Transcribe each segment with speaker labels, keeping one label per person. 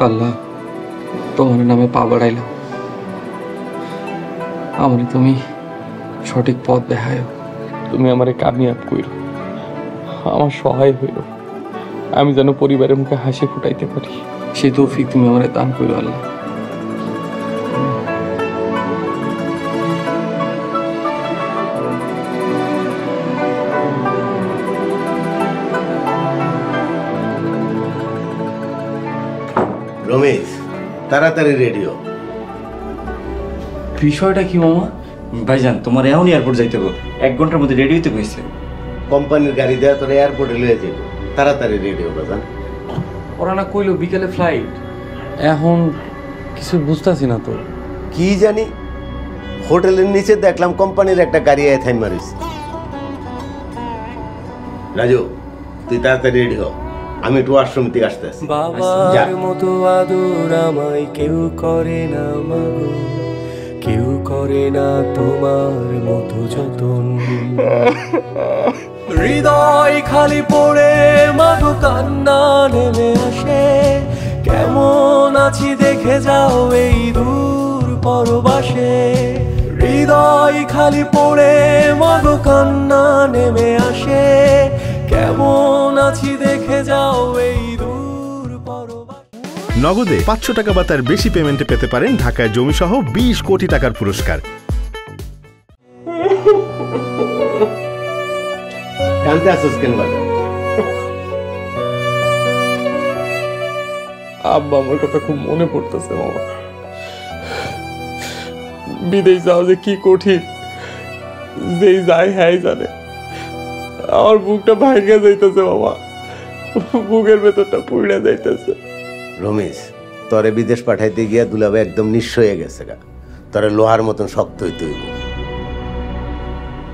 Speaker 1: আল্লাহ, তোমার নামে পা বাড়াইলাম, আমার তুমি সঠিক পথ দেখায়, তুমি আমারে কামিয়াব কইরো, আমার সহায় হইল, আমি যেন পরিবারের মুখে হাসি ফুটাইতে পারি, সেই তৌফিক তুমি আমারে দান কইরো আল্লাহ।
Speaker 2: রমেশ, তাড়াতাড়ি রেডিও।
Speaker 1: বিষয়টা কি মামা?
Speaker 3: ভাইজান, তোমার এখনই এয়ারপোর্ট যাইতে হবে, 1 ঘন্টার মধ্যে রেডি হইতে কইছে।
Speaker 2: কোম্পানির গাড়ি দেওয়া তোর এয়ারপোর্টে লয়ে যাবো, তাড়াতাড়ি রেডিও বাজান।
Speaker 1: ওরা না কইলো বিকেলে ফ্লাইট, এখন কিছু বুঝতেছি না তো।
Speaker 2: কি জানি, হোটেলের নিচে দেখলাম কোম্পানির একটা গাড়ি আয় থাই মারিস। রাজু, তুই তাড়াতাড়ি রেডি হ, আমি একটু আশ্রম থেকে আসতেছি।
Speaker 4: বাবার মতো আদর আমায় কেউ করে না মাগো, কেউ করে না তোমার মতো যতন। হৃদয় খালি পড়ে মাগো কান্না নেমে আসে, কেমন আছি দেখে যাও এই দূর পরবাসে। হৃদয় খালি পড়ে মাগো কান্না নেমে আসে, কেমন আছি দেখে যাও এই দূর পরবাসে।
Speaker 5: নগদে 500 টাকা বা তার বেশি পেমেন্টে পেতে পারেন ঢাকায় জমিসহ 20 কোটি টাকার পুরস্কার।
Speaker 2: কানতে আসছিস কেন বাজান?
Speaker 1: আব্বা আমার কথা খুব মনে পড়তেছে মামা, বিদেশ যাওয়া যে কি কঠিন, যেই যায় হ্যাঁ জানে। আমার বুকটা ভাঙে যাইতেছে মামা, বুকের ভেতরটা পুড়ে যাইতেছে।
Speaker 2: রমেশ, তরে বিদেশ পাঠাইতে গিয়া দুলাভাই একদম নিঃস্ব হয়ে গেছে গা, তরে লোহার মতন শক্ত হইতে হইব।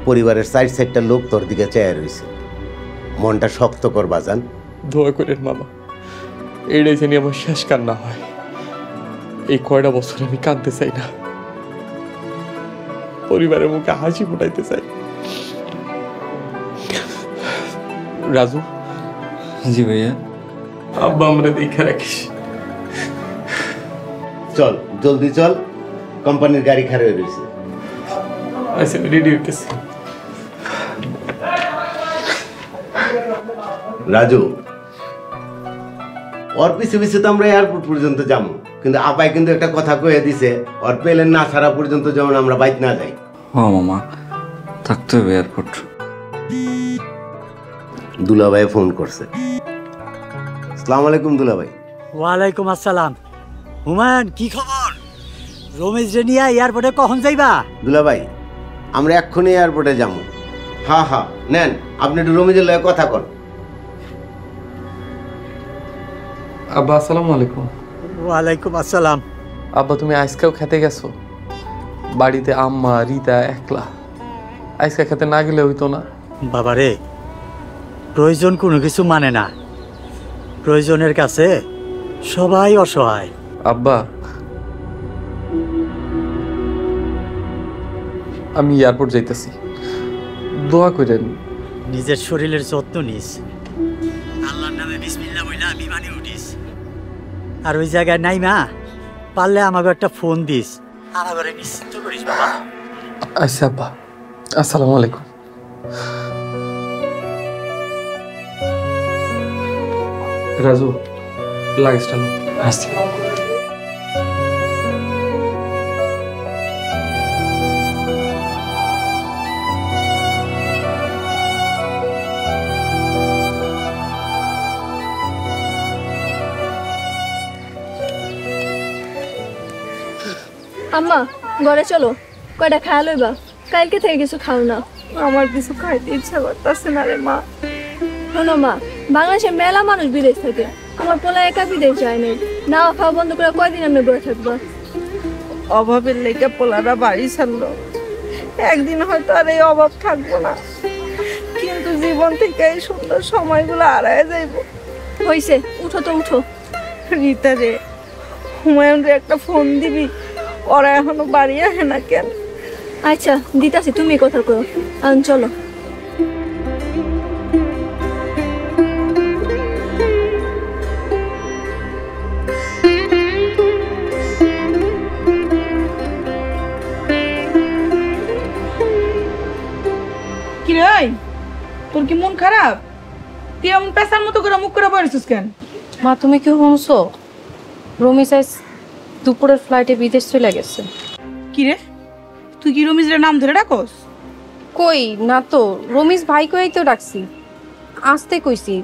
Speaker 2: পরিবারের সাইডটা লোক তোর দিকে চেয়ে রয়েছে, মনটা শক্ত কর বাজান।
Speaker 1: দোয়া করেন মামা, এইটাই জানি আমার শেষ কান্না হয়। এই কয়টা বছর আমি কাঁদতে চাই না, পরিবারের মুখে হাসি ফুটাইতে চাই। রাজু।
Speaker 3: জি ভাইয়া।
Speaker 1: আব্বা আমরা দেখে রাখিস।
Speaker 2: চল জলদি চল, কোম্পানির গাড়ি খারাপ হয়ে রয়েছে।
Speaker 1: আচ্ছা, রেডি হইতেছি।
Speaker 2: রাজু, ওর পিছে পিছে তো আমরা এয়ারপোর্ট পর্যন্ত যাবো, কিন্তু আপাই কিন্তু একটা কথা কয়ে দিছে, ওর প্লেন না ছাড়া পর্যন্ত যেমন আমরা বাইক না যাই।
Speaker 3: হ্যাঁ মামা, থাকতে হবে এয়ারপোর্ট।
Speaker 2: দুলাভাই ফোন করছে। আসসালামু আলাইকুম দুলাভাই।
Speaker 6: ওয়ালাইকুম আসসালাম। হুমায়ুন, কি খবর? রমেশ রে নিয়ে এয়ারপোর্টে কখন যাইবা?
Speaker 2: দুলাভাই, আমরা এক্ষুনি এয়ারপোর্টে যাবো। হ্যাঁ হ্যাঁ, নেন আপনি একটু রমেশের লগে কথা কন।
Speaker 1: আব্বা আসসালামু আলাইকুম।
Speaker 6: ওয়ালাইকুম আসসালাম।
Speaker 1: আব্বা তুমি আজকেও খেতে গেছো? বাড়িতে আম্মা রিতা একলা, আজকে খেতে না গেলে হইতো না?
Speaker 6: বাবারে, প্রয়োজন কোনো কিছু মানে না, প্রয়োজনের কাছে সবাই অসহায়।
Speaker 1: আব্বা, আমি এয়ারপোর্ট যাইতেছি, দোয়া করেন।
Speaker 6: নিজের শরীরের যত্ন নিস, আল্লাহর নামে বিসমিল্লাহ বইলা বিমানে উঠিস। আর ওই জায়গায় নাই মা, পারলে আমাকে একটা ফোন দিস, আমাকে নিশ্চিন্ত করিস বাবা।
Speaker 1: আচ্ছা আব্বা, আসসালামু আলাইকুম। রাজু, লাগেজটা লো।
Speaker 3: আসছি।
Speaker 7: আম্মা, ঘরে চলো, কয়টা খায়া লইবা, কালকে থেকে কিছু খাও না।
Speaker 8: আমার কিছু খাইতে ইচ্ছা করতেছে না রে মা।
Speaker 7: শোনো মা, বাংলাদেশে মেলা মানুষ বিদেশ থাকে, আমার পোলা একা বিদেশ যায় নাই, না খাওয়া বন্ধ করে কয়দিন আমি ঘরে থাকবো?
Speaker 8: অভাবের লেগে পোলারা বাড়ি ছাড়লো, একদিন হয়তো আর এই অভাব থাকবো না, কিন্তু জীবন থেকে এই সুন্দর সময়গুলো হারায় যাইব।
Speaker 7: হইছে, উঠো তো উঠো।
Speaker 8: রীতা রে, হুমায়ুন রে একটা ফোন দিবি, ওরা এখনো বাড়ি আসে না কেন?
Speaker 7: আচ্ছা দিতাছি, তুমি কথা করো। চলো।
Speaker 9: কি রে, তোর কি মন খারাপ? তুই এমন পেশার মতো করে মুখ করে বসেছিস কেন?
Speaker 10: মা তুমি কি শুনছো? রমি সাইজ দুপুরের ফ্লাইটে বিদেশ চলে গেছে।
Speaker 9: কি রে, তুই কি রমিজের নাম ধরে ডাকস?
Speaker 10: কই না তো, রমিজ ভাই কই তো ডাকছি, আসতে কইছি,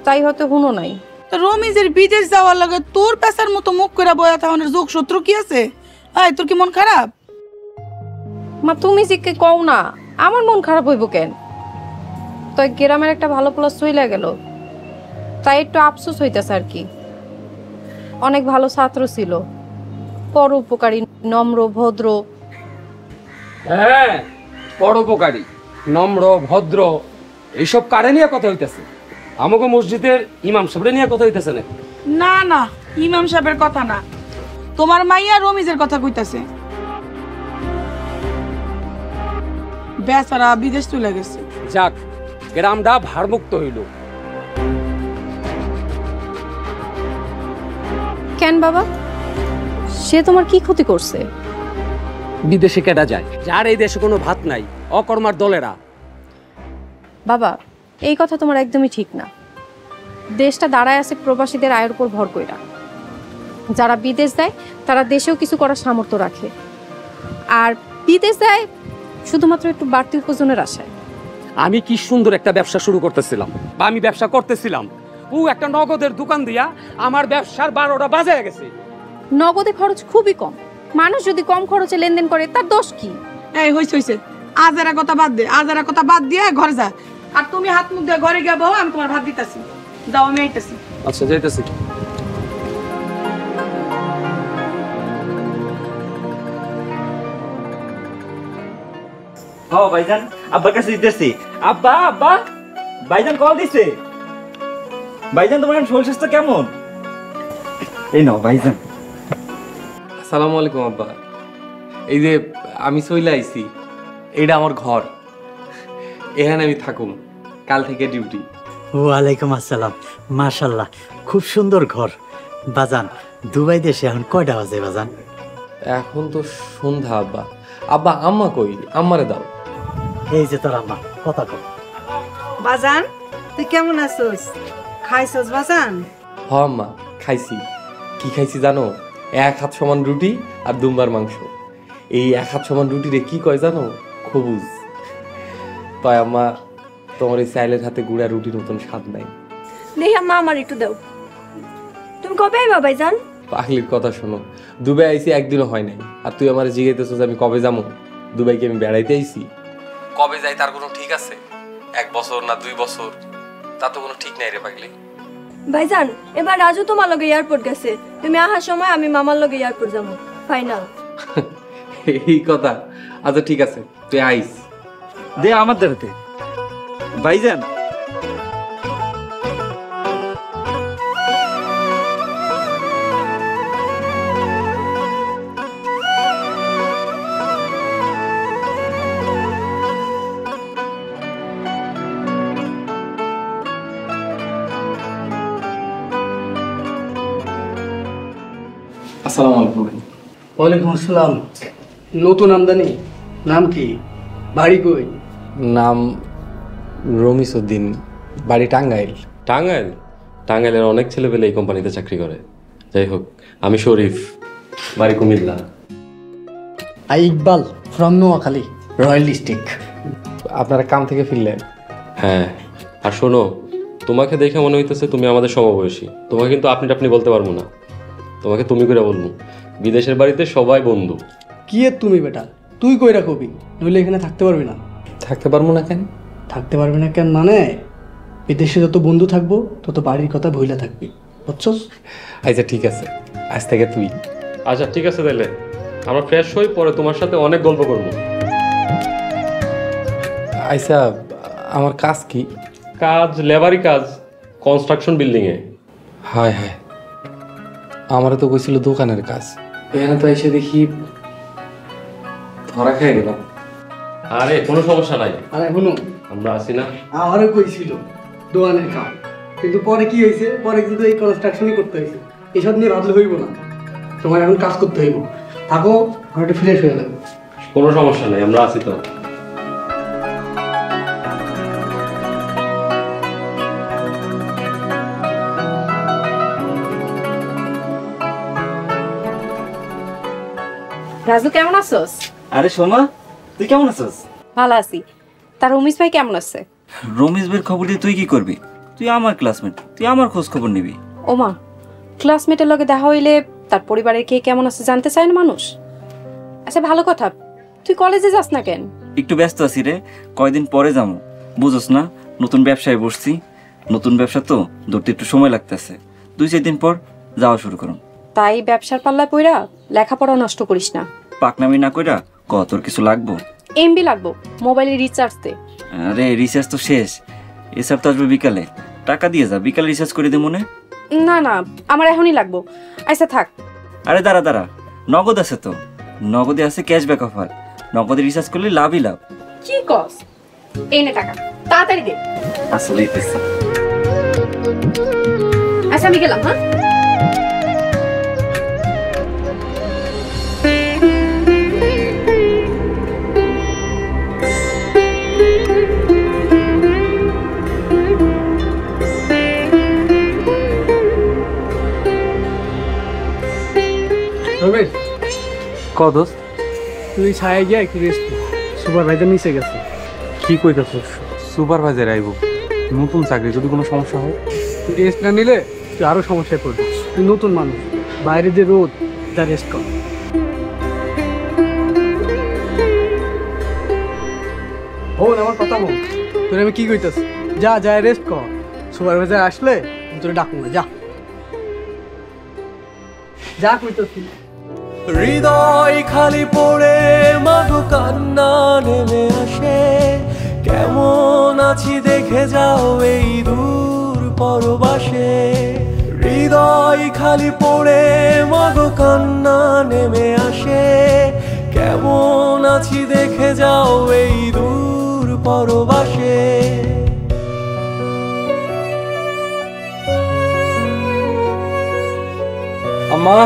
Speaker 10: তাই হয়তো শুনো নাই।
Speaker 9: তো রমিজের বিদেশ যাওয়ার লাগে তোর পেশার মতো মুখ করে বয়া থাকানোর যোগ শত্রু কি আছে? আয়, তোর কি মন খারাপ?
Speaker 10: মা তুমি জিকে কও না, আমার মন খারাপ হইব কেন? তো গ্রামের একটা ভালো প্লাস চলে গেল, তাই একটু আফসোস হইতেছে আর কি। অনেক ভালো ছাত্র ছিল, পরোপকারী, নম্র, ভদ্র।
Speaker 11: হ্যাঁ, পরোপকারী, নম্র, ভদ্র, এইসব কারে নিয়ে কথা হইতেছে? আমাকে মসজিদের ইমাম সাহেবের নিয়ে কথা হইতেছে না?
Speaker 9: না না, ইমাম সাহেবের কথা না, তোমার মাইয়া রমিজের কথা কইতাছে। বেচারা বিদেশ চলে গেছে।
Speaker 11: যাক, গ্রামটা ভারমুক্ত হইল।
Speaker 10: কেন বাবা, সে তোমার কি ক্ষতি করছে?
Speaker 11: বিদেশে কেটা যায় যার এই দেশে কোনো ভাত নাই, অকর্মার দলেরা।
Speaker 10: বাবা, এই কথা তোমার একদমই ঠিক না। দেশটা দাঁড়ায় আছে প্রবাসীদের আয়ের উপর ভর কইরা। যারা বিদেশ দেয় তারা দেশেও কিছু করার সামর্থ্য রাখে, আর বিদেশ দেয় শুধুমাত্র একটু বাড়তি উপার্জনের আশায়।
Speaker 11: আমি কি সুন্দর একটা ব্যবসা শুরু করতেছিলাম, বা আমি ব্যবসা করতেছিলাম, ও একটা নগদের দোকান দিয়া আমার ব্যবসার 12টা বাজে গেছে।
Speaker 10: নগদে খরচ খুবই কম, মানুষ যদি কম খরচে লেনদেন করে তার দোষ কি?
Speaker 9: এই হইছে হইছে, আজারা কথা বাদ দে, আজারা কথা বাদ দিয়ে ঘরে যা। আর তুমি হাত মুখ দিয়ে ঘরে গিয়ে বউ, আমি তোমার ভাত দিতেছি। দাও, আমি আইতাছি।
Speaker 11: আচ্ছা, যাইতেছি।
Speaker 3: ও ভাইজান, আব্বার কাছে দিতেছি। আব্বা, আব্বা, ভাইজান কল দিছে। ভাইজান তোমার শরীর স্বাস্থ্য কেমন? এই নাও ভাইজান।
Speaker 1: আসসালামু আলাইকুম আব্বা। এই যে আমি চইলা আইছি, এইটা আমার ঘর, এখানে আমি থাকুম, কাল থেকে ডিউটি।
Speaker 6: ওয়ালাইকুম আসসালাম। মাশাল্লাহ, খুব সুন্দর ঘর। বাজান, দুবাই দেশে এখন কয়টা বাজে বাজান?
Speaker 1: এখন তো সন্ধ্যা আব্বা। আব্বা, আম্মা কই? আম্মারে দাও।
Speaker 6: এই যে তোর আম্মা, কথা কর।
Speaker 9: বাজান, তুই কেমন আছিস? খাইছস বাজান?
Speaker 1: হ আম্মা, খাইছি। কি খাইছি জানো? 1 হাত সমান রুটি আর দুম্বার মাংস। এই 1 হাত সমান রুটিরে কি কয় জানো? খবুজ। তাই আম্মা, তোমার এই চাইলের হাতে গুড়া রুটির মতন স্বাদ নাই।
Speaker 7: দেখি আম্মা, আমার একটু দাও। তুমি কবে আইবা ভাইজান?
Speaker 1: পাগলির কথা শোনো, দুবাই আইছি একদিনও হয় নাই, আর তুই আমার জিজ্ঞাসা যে আমি কবে যাবো? দুবাইকে আমি বেড়াইতে আইছি। কবে যাই তার কোনো ঠিক আছে? 1 বছর না 2 বছর, তা তো কোনো ঠিক নাই রে পাগলি।
Speaker 7: ভাইজান, এবার রাজু তোমার লগে এয়ারপোর্ট গেছে, তুমি আসার সময় আমি মামার লগে এয়ারপোর্ট যাবো, ফাইনাল।
Speaker 1: এই কথা? আচ্ছা ঠিক আছে, তুই আইস।
Speaker 3: দে আমার দেখাতে ভাইজান।
Speaker 1: আসসালামু আলাইকুম ভাই।
Speaker 12: ওয়ালাইকুম আসসালাম। নতুন আমদানি, নাম কি? বাড়ি কই?
Speaker 1: নাম রমিসউদ্দিন, বাড়ি টাঙ্গাইল।
Speaker 13: টাঙ্গাইল? টাঙ্গাইলের অনেক ছেলেপেলে এই কোম্পানিতে চাকরি করে। যাই হোক, আমি শরীফ, বাড়ি Comilla.
Speaker 12: I Iqbal from Noakhali, royal district.
Speaker 1: আপনারা কাম থেকে ফিরলেন?
Speaker 13: হ্যাঁ, আর শোনো, তোমাকে দেখে মনে হইতেছে তুমি আমাদের সমবয়সী। তোমাকে কিন্তু আপনি বলতে পারবো না, তোমাকে তুমি করে বলবো। বিদেশের বাড়িতে সবাই বন্ধু।
Speaker 12: কি এর তুমি বেটা, তুই কইরা কবি, নইলে এখানে থাকতে পারবি না।
Speaker 1: থাকতে পারবো না কেন?
Speaker 12: থাকতে পারবি না কেন মানে, বিদেশে যত বন্ধু থাকবো তত বাড়ির কথা ভুইলা থাকবি, বুঝছস?
Speaker 1: আচ্ছা ঠিক আছে, আজ থেকে তুই।
Speaker 13: আচ্ছা ঠিক আছে, তাহলে আমরা ফ্রেশ হই, পরে তোমার সাথে অনেক গল্প করবো।
Speaker 1: আইসা আমার কাজ কি?
Speaker 13: কাজ লেবারি কাজ, কনস্ট্রাকশন বিল্ডিংয়ে।
Speaker 1: হায় হায়, আমারও তো কইছিল দোকানের কাজ। এখানে তো এসে দেখি ধরা খেয়ে গেলাম।
Speaker 13: আরে কোনো সমস্যা নাই,
Speaker 12: আর এখনো
Speaker 13: আমরা আছি না।
Speaker 12: আমারও কইছিল দোকানের কাজ, কিন্তু পরে কি হয়েছে, পরে কিন্তু এই কনস্ট্রাকশনই করতে হয়েছে। এসব নিয়ে ভাবলে হইব না, তোমার এখন কাজ করতে হইব। থাকো, আমার একটু ফ্রেশ হয়ে যাবে।
Speaker 13: কোনো সমস্যা নাই, আমরা আছি তো।
Speaker 10: রাজু কেমন আছোস?
Speaker 3: আরে সোমা, তুই কেমন আছিস?
Speaker 10: ভালো আছি। তার রমিস ভাই কেমন আছে?
Speaker 3: রমেশ ভাইয়ের খবর দিয়ে তুই কি করবি? তুই আমার ক্লাসমেট, তুই আমার খোঁজ খবর নিবি।
Speaker 10: ওমা, ক্লাসমেটের লগে দেখা হইলে তার পরিবারের কে কেমন আছে জানতে চায় না মানুষ? আচ্ছা ভালো কথা, তুই কলেজে যাস না কেন?
Speaker 3: একটু ব্যস্ত আছি রে, কয়দিন পরে যাবো। বুঝোস না, নতুন ব্যবসায় বসছি। নতুন ব্যবসা তো ধরতে একটু সময় লাগতেছে। 2-4 দিন পর যাওয়া শুরু করুন।
Speaker 10: তাই ব্যবসার পাল্লায় পইরা লেখাপড়া নষ্ট করিস না।
Speaker 3: পাকনামি না কইরা তোর কিছু লাগবো?
Speaker 10: এমবি লাগবো, মোবাইলে রিচার্জ দে।
Speaker 3: আরে রিচার্জ তো শেষ, এসব তো আসবে বিকালে। টাকা দিয়ে যা, বিকালে রিচার্জ করে দে মনে।
Speaker 10: না না, আমার এখনই লাগবো। আচ্ছা থাক।
Speaker 3: আরে দাঁড়া দাঁড়া, নগদ আছে তো, নগদে আছে ক্যাশব্যাক অফার। নগদে রিচার্জ করলে লাভই লাভ।
Speaker 10: কি কস? এই নে টাকা, তাড়াতাড়ি দে।
Speaker 3: আসলে
Speaker 10: আচ্ছা আমি গেলাম। হ্যাঁ
Speaker 12: রমেশ,
Speaker 1: কদস
Speaker 12: তুই ছায় গিয়া একটু রেস্ট নে। সুপারভাইজার নিচে গেছে।
Speaker 1: কি কইতাছস? সুপারভাইজার আইব, নতুন চাকরি, যদি কোনো সমস্যা হয়?
Speaker 12: তুই রেস্ট না নিলে তুই আরো সমস্যায় পড়বি। তুই নতুন মানুষ, বাইরে যে রোদ, তা রেস্ট কর। আমার কথা বল, তোর আমি কি কইতাছি? যা যা রেস্ট কর। সুপারভাইজার আসলে তোর ডাকুন না, যা যা কইতাছি।
Speaker 4: হৃদয় খালি পড়ে মাগো কান্না নেমে আসে, কেমন আছি দেখে যাও এই দূর পরবাসে। হৃদয় খালি পড়ে মাগো কান্না নেমে আসে, কেমন আছি দেখে যাও এই দূর পরবাসে।
Speaker 1: আম্মা,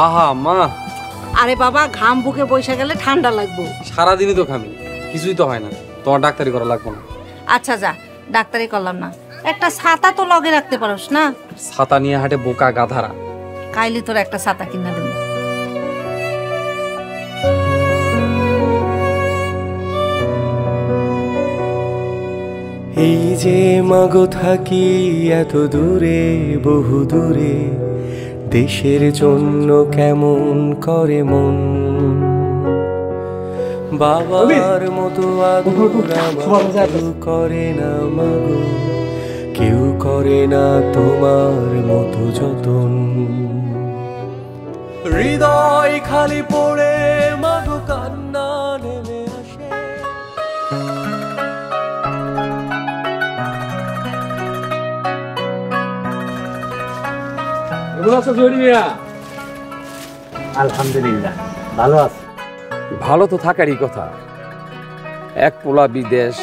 Speaker 1: আহা আম্মা।
Speaker 9: আরে বাবা, ঘাম বুকে বসে গেলে ঠান্ডা লাগবো।
Speaker 1: সারাদিনই তো খামি, কিছুই তো হয় না। তোমার ডাক্তারি করা লাগবে না।
Speaker 9: আচ্ছা যা, ডাক্তারি করলাম না, একটা ছাতা তো লগে রাখতে পারোস না?
Speaker 1: ছাতা নিয়ে হাটে বোকা গাধারা।
Speaker 9: কাইলি তোর একটা ছাতা কিনা দেব।
Speaker 4: এই যে মাগো থাকি এত দূরে, বহু দূরে, দেশের জন্য কেমন করে মন। বাবার মতো আদর আমার কেউ করে না মাগো, কেউ করে না তোমার মতো যতন। হৃদয় খালি পড়ে মাগো কান্না নেমে আসে।
Speaker 6: আলহামদুলিল্লাহ ভালো আছে।
Speaker 11: ভালো তো থাকারই কথা। এক পোলা বিদেশ,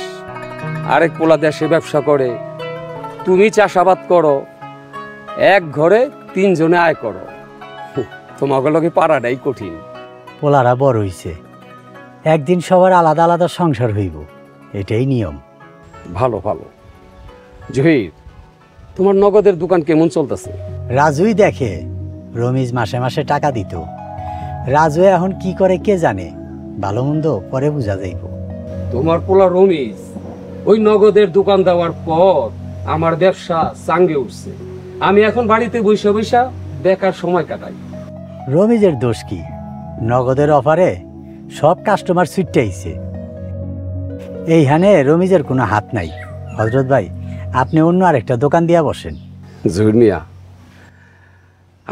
Speaker 11: আরেক পোলা দেশে ব্যবসা করে, তুমি চাষাবাদ করো, এক ঘরে 3 জনে আয় করো। তোমাকে লগে পারাটাই কঠিন।
Speaker 6: পোলারা বড় হইছে, একদিন সবার আলাদা আলাদা সংসার হইব, এটাই নিয়ম।
Speaker 11: ভালো ভালো। জহির, তোমার নগদের দোকান কেমন চলতেছে?
Speaker 6: রাজুই দেখে, রমিজ মাসে মাসে টাকা দিত। রাজু এখন কি করে কে জানে, ভালো মন্দ পরে বোঝা যাইব।
Speaker 11: তোমার পোলা রমিজ ওই নগদের দোকান দেওয়ার পর আমার ব্যবসা চাঙ্গে উঠছে। আমি এখন বাড়িতে বৈশা বৈশা বেকার সময় কাটাই।
Speaker 6: রমিজের দোষ কি? নগদের অফারে সব কাস্টমার ছুটে আইছে। এইখানে রমিজের কোনো হাত নাই। হযরত ভাই, আপনি অন্য আরেকটা দোকান দিয়া বসেন।
Speaker 11: জহির মিয়া,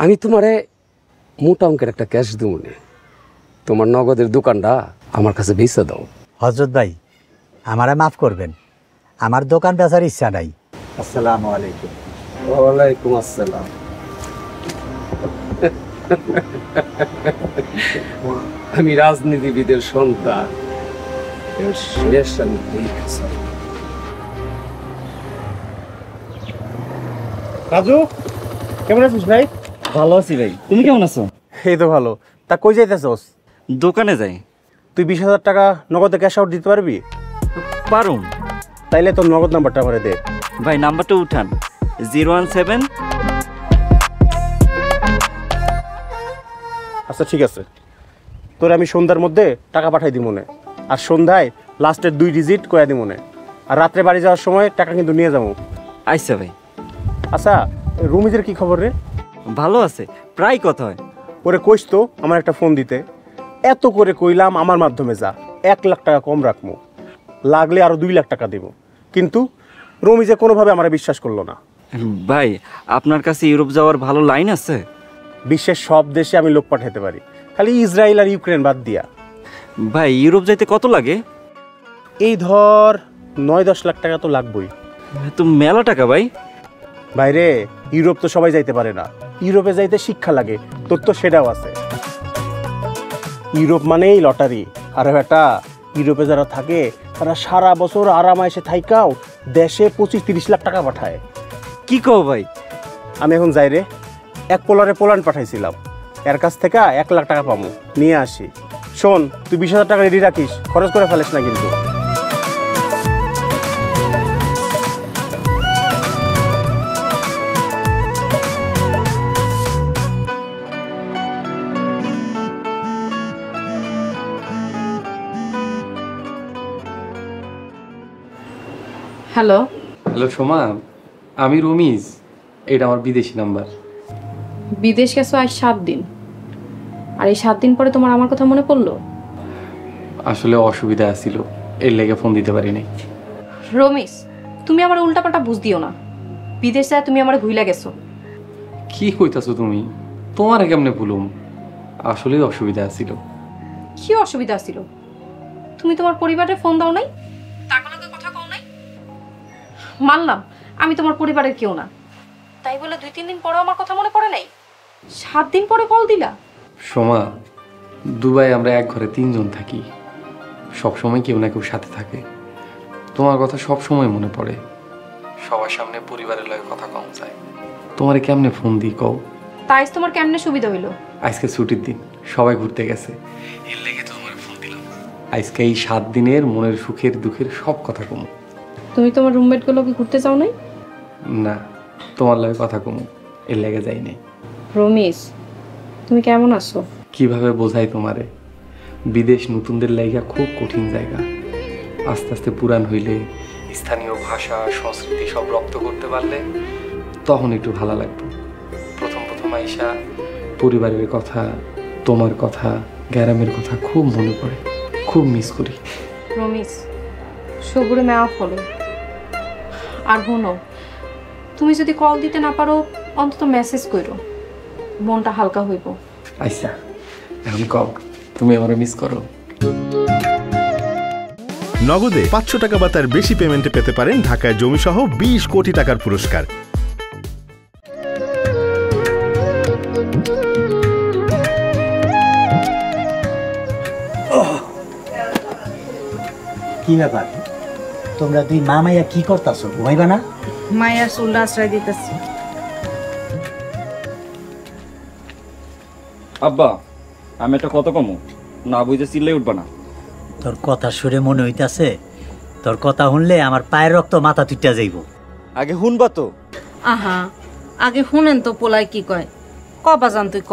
Speaker 11: আমি তোমারে মোটা অঙ্কের একটা ক্যাশ দেবো নে, তোমার নগদের দোকানটা আমার কাছে বেচে দাও।
Speaker 6: হজরত ভাই, আমারে মাফ করবেন, আমার দোকান বেচার ইচ্ছা নাই। আসসালামু আলাইকুম।
Speaker 11: ওয়ালাইকুম আসসালাম। আমি রাজনীতিবিদের সন্তান,
Speaker 12: রাজু, কেমন আছিস ভাই?
Speaker 3: ভালো আছি ভাই, তুমি কেমন আছো?
Speaker 12: এই তো ভালো। তা কই যাইতেছস?
Speaker 3: দোকানে যাই।
Speaker 12: তুই 20,000 টাকা নগদে ক্যাশ আউট দিতে পারবি?
Speaker 3: পারুম।
Speaker 12: তাইলে তোর নগদ নাম্বারটা আমারে দে।
Speaker 3: ভাই নাম্বারটা উঠান, 017।
Speaker 12: আচ্ছা ঠিক আছে, তোর আমি সন্ধ্যার মধ্যে টাকা পাঠাই দিব মনে, আর সন্ধ্যায় লাস্টের 2 ডিজিট কয়া দিব মনে, আর রাত্রে বাড়ি যাওয়ার সময় টাকা কিন্তু নিয়ে যাবো।
Speaker 3: আচ্ছা ভাই।
Speaker 12: আচ্ছা, রুমিজের কি খবর রে?
Speaker 3: ভালো আছে, প্রায় কথা হয়।
Speaker 12: ওরে কইস তো আমার একটা ফোন দিতে। এত করে কইলাম আমার মাধ্যমে যা, 1 লাখ টাকা কম রাখবো, লাগলে আরো 2 লাখ টাকা দিব, কিন্তু রুমিজে কোনোভাবে আমার বিশ্বাস করলো না।
Speaker 3: ভাই আপনার কাছে ইউরোপ যাওয়ার ভালো লাইন আছে?
Speaker 12: বিশ্বের সব দেশে আমি লোক পাঠাতে পারি, খালি ইসরায়েল আর ইউক্রেন বাদ দিয়া।
Speaker 3: ভাই ইউরোপ যাইতে কত লাগে?
Speaker 12: এই ধর 9-10 লাখ টাকা তো লাগবেই।
Speaker 3: তো মেলা টাকা ভাই।
Speaker 12: বাইরে ইউরোপ তো সবাই যাইতে পারে না, ইউরোপে যাইতে শিক্ষা লাগে, তোর তো সেটাও আছে। ইউরোপ মানেই লটারি। আর বেটা, ইউরোপে যারা থাকে তারা সারা বছর আরামায়েশে থাইকাও দেশে 25-30 লাখ টাকা পাঠায়।
Speaker 3: কি কও ভাই?
Speaker 12: আমি এখন যাই রে, এক পোলারে পোল্যান্ড পাঠাইছিলাম, এর কাছ থেকে 1 লাখ টাকা পাবো, নিয়ে আসি। শোন, তুই 20,000 টাকা রেডি রাখিস, খরচ করে ফেলিস না কিন্তু।
Speaker 10: হ্যালো।
Speaker 1: হ্যালো সোমা, আমি রমিজ, এটা আমার বিদেশি নাম্বার।
Speaker 10: বিদেশ গেছো আজ 7 দিন, আর এই 7 দিন পরে তোমার আমার কথা মনে পড়লো?
Speaker 1: আসলে অসুবিধা ছিল, এর লেগে ফোন দিতে পারি নাই।
Speaker 10: রমিজ, তুমি আমার উল্টাপাল্টা বুঝ দিও না। বিদেশ যায় তুমি আমার ভুইলা গেছো।
Speaker 1: কি কইতাছো তুমি? তোমার কেমনে ভুলুম? আসলে অসুবিধা ছিল।
Speaker 10: কি অসুবিধা ছিল? তুমি তোমার পরিবারের ফোন দাও নাই, তাগুলোকে কথা কও নাই। মানলাম আমি তোমার পরিবারের কেউ না, তাই বলে 2-3 দিন পরে আমার কথা মনে পড়ে নাই? 7 দিন পরে কল দিলা?
Speaker 1: সোমা, দুবাই আমরা এক ঘরে 3 জন থাকি, সব সময় কেউ না কেউ সাথে থাকে। তোমার কথা সব সময় মনে পড়ে, সবার সামনে পরিবারের লগে কথা কম যায়। তোমারে কেমনে ফোন দিই কও?
Speaker 10: তাই তোমার কেমনে সুবিধা হইলো?
Speaker 1: আজকে ছুটির দিন, সবাই ঘুরতে গেছে, এর লেগে তো তোমার ফোন দিলাম। আজকে এই 7 দিনের মনের সুখের দুঃখের সব কথা কম।
Speaker 10: তুমি তোমার রুমমেট গুলোকে ঘুরতে যাও নাই?
Speaker 1: না, তোমার লগে কথা কম, এর লেগে যাই নাই।
Speaker 10: রমিজ, তুমি কেমন আছো?
Speaker 1: কিভাবে বোঝাই তোমারে? বিদেশ নতুনদের লাইগা খুব কঠিন জায়গা। আস্তে আস্তে পুরান হইলে, স্থানীয় ভাষা সংস্কৃতি সব রপ্ত করতে পারলে তখন একটু ভালো লাগবে। প্রথম প্রথম আইসা পরিবারের কথা, তোমার কথা, গ্রামের কথা খুব মনে পড়ে, খুব মিস করি।
Speaker 10: রমিজ, সবুরে মাফ হলো। আর শোনো, তুমি যদি কল দিতে না পারো অন্তত মেসেজ করো, মনটা হালকা হইব।
Speaker 1: আচ্ছা, এখন কও তুমি আমারে মিস করো?
Speaker 5: নগদে 500 টাকা বা তার বেশি পেমেন্টে পেতে পারেন ঢাকায় জমিসহ 20 কোটি টাকার পুরস্কার।
Speaker 6: কি ব্যাপার, তোমরা 2 মামাইয়া কি করতাছো? ঘুমাইবা না?
Speaker 8: মায়ের চুলটা আশ্রয় দিতেছি।
Speaker 3: আব্বা, আমি একটা কথা কমো, না বুঝে চিল্লাই উঠবা না।
Speaker 6: তোর কথা শুনে মনে হইতাছে তোর কথা শুনলে আমার পায়ের রক্ত মাথা তুইটা যাইব।
Speaker 3: আগে শুনবা তো।
Speaker 8: আহা, আগে শুনেন তো পোলাই কি কয়। কবা জান তুই ক?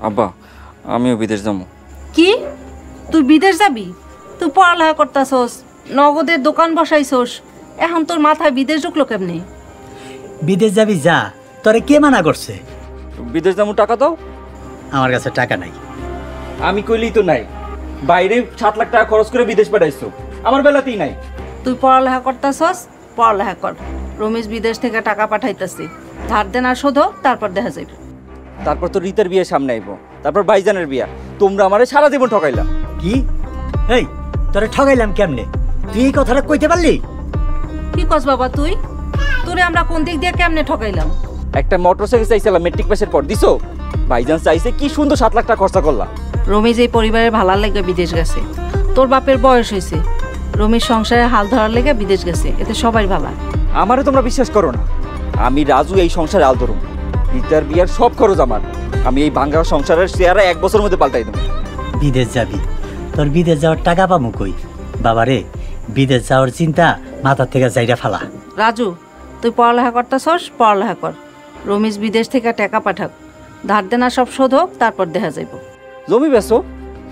Speaker 3: আব্বা, আমিও বিদেশ যাবো।
Speaker 8: কি তুই বিদেশ যাবি? তুই পড়ালেখা করতাছস, নগদের দোকান বসাইছস, এখন তোর মাথায় বিদেশ ঢুকলো কেমনে?
Speaker 6: বিদেশ যাবি যা, তোরে কে মানা করছে?
Speaker 3: বিদেশ যাবো, টাকা দাও।
Speaker 6: আমার কাছে টাকা নাই।
Speaker 3: আমি কইলেই তো নাই, বাইরে 7 লাখ টাকা খরচ করে বিদেশ পাঠাইছো, আমার বেলাতেই নাই।
Speaker 8: তুই পড়ালেখা করতাছস, পড়ালেখা কর, রমেশ বিদেশ থেকে টাকা পাঠাইতেছে, ধার দেনা শোধ হোক, তারপর দেখা যাবে।
Speaker 3: তারপর তো রীতার বিয়ে সামনে আইব, তারপর ভাইজানের বিয়া। তোমরা আমারে সারা জীবন ঠকাইলা।
Speaker 6: কি? এই তোরে ঠকাইলাম কেমনে? তুই এই কথাটা কইতে পারলি?
Speaker 8: কি কস বাবা তুই? তোরে আমরা কোন দিক দিয়ে কেমনে ঠকাইলাম?
Speaker 3: একটা মোটরসাইকেল চাইছিলাম মেট্রিক পাসের পর, দিছো? ভাইজান চাইছে কি সুন্দর 7 লাখ টাকা খরচা করলা।
Speaker 8: রমেশ এই পরিবারের ভালার লেগে বিদেশ গেছে। তোর বাপের বয়স হয়েছে, রমেশ সংসারে হাল ধরার লেগে বিদেশ গেছে, এতে সবাই ভালা।
Speaker 3: আমারে তোমরা বিশ্বাস করো না। আমি রাজু এই সংসারে হাল ধরুম। রীতার বিয়ার সব খরচ আমার। আমি এই ভাঙ্গা সংসারের শেয়ারে 1 বছরের মধ্যে পাল্টাই দেবো।
Speaker 6: বিদেশ যাবি? তোর বিদেশ যাওয়ার টাকা পামু কই? বাবারে, বিদেশ যাওয়ার চিন্তা মাথা থেকে যাইরা ফালা।
Speaker 8: রাজু, তুই পড়ালেখা করতেছস, পড়ালেখা কর। রমেশ বিদেশ থেকে টাকা পাঠাক, ধার দেনা সব শোধ হোক, তারপর দেখা যাইব।
Speaker 3: জমি বেচো,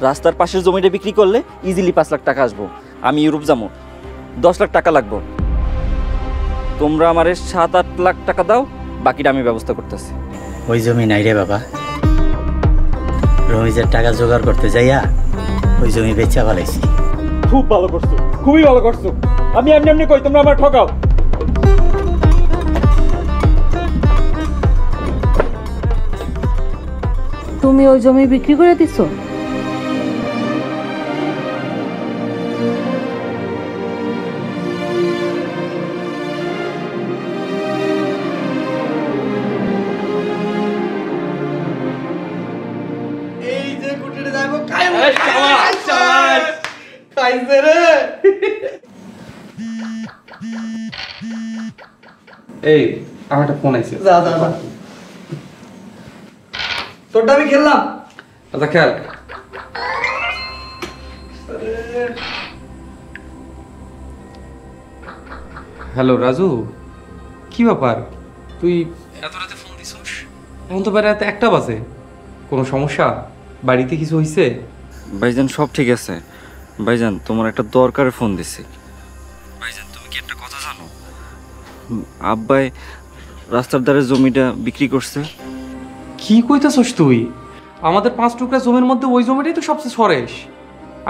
Speaker 3: রাস্তার পাশের জমিটা বিক্রি করলে ইজিলি 5 লাখ টাকা আসবো। আমি ইউরোপ যাবো, 10 লাখ টাকা লাগবো। তোমরা আমারে 7-8 লাখ টাকা দাও, বাকিটা আমি ব্যবস্থা করতেছি।
Speaker 6: ওই জমি নাই রে বাবা। রমেশের টাকা জোগাড় করতে যাইয়া ওই জমি বেচা ফেলাইছি।
Speaker 3: খুব ভালো করছো, খুবই ভালো করছো। আমি এমনি এমনি কই, তোমরা আমার ঠকাও।
Speaker 8: তুমি ওই জমি বিক্রি করে দিছো?
Speaker 12: এই যে কুটিরে যাইবো খাইছে রে।
Speaker 1: এই আমার একটা ফোন আইছে।
Speaker 12: যা যা যা, তোরটা আমি খেললাম।
Speaker 1: আচ্ছা খেল। হ্যালো রাজু, কি ব্যাপার? তুই এত রাতে ফোন দিছিস? এখন তো বাইরে রাতে 1টা বাজে। কোনো সমস্যা? বাড়িতে কিছু হইছে?
Speaker 3: ভাইজান সব ঠিক আছে। ভাইজান তোমার একটা দরকারে ফোন দিছি। ভাইজান তুমি কি একটা কথা জানো? আব্বাই রাস্তার ধারে জমিটা বিক্রি করছে।
Speaker 1: কি কইতাছস তুই? আমাদের 5 টুকরা জমির মধ্যে ওই জমিটাই তো সবচেয়ে সরেস।